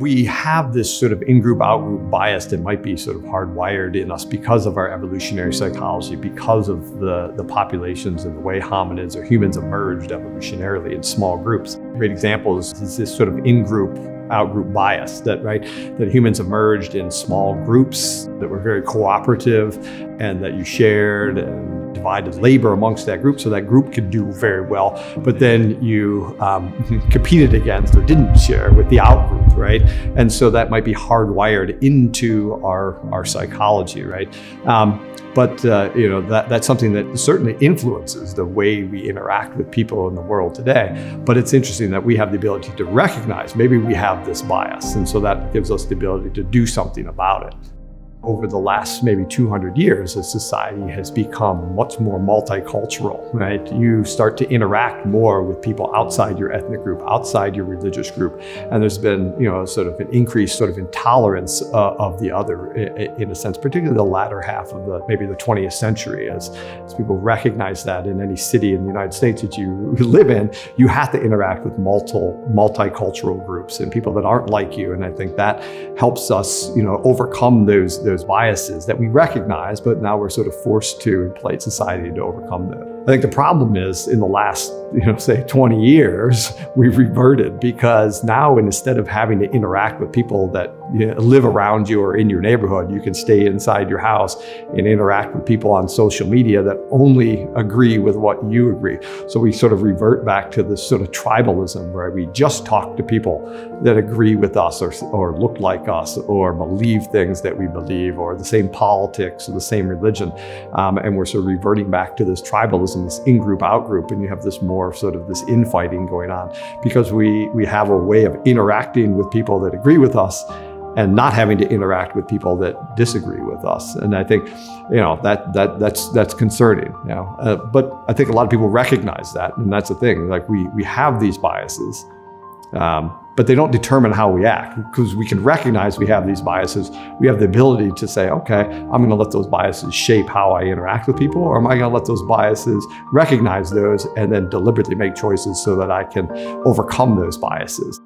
We have this sort of in-group, out-group bias that might be sort of hardwired in us because of our evolutionary psychology, because of the populations and the way hominids or humans emerged evolutionarily in small groups. A great example is this sort of in-group, out-group bias that humans emerged in small groups that were very cooperative and that you shared and divided labor amongst that group so that group could do very well. But then you competed against or didn't share with the out-group, right? And so that might be hardwired into our psychology, right? That's something that certainly influences the way we interact with people in the world today. But it's interesting that we have the ability to recognize maybe we have this bias, and so that gives us the ability to do something about it. Over the last maybe 200 years, as society has become much more multicultural, right? You start to interact more with people outside your ethnic group, outside your religious group. And there's been, sort of an increased sort of intolerance of the other in a sense, particularly the latter half of maybe the 20th century, as people recognize that in any city in the United States that you live in, you have to interact with multicultural groups and people that aren't like you. And I think that helps us, overcome those biases that we recognize, but now we're sort of forced to, in polite society, to overcome them. I think the problem is in the last, say 20 years, we've reverted because now instead of having to interact with people that live around you or in your neighborhood, you can stay inside your house and interact with people on social media that only agree with what you agree. So we sort of revert back to this sort of tribalism where we just talk to people that agree with us or look like us or believe things that we believe or the same politics or the same religion. And we're sort of reverting back to this tribalism, this in-group, out-group, and you have this more sort of this infighting going on because we have a way of interacting with people that agree with us and not having to interact with people that disagree with us. And I think, that's concerning, but I think a lot of people recognize that. And that's the thing, like we have these biases, but they don't determine how we act because we can recognize we have these biases. We have the ability to say, okay, I'm going to let those biases shape how I interact with people, or am I going to let those biases recognize those and then deliberately make choices so that I can overcome those biases?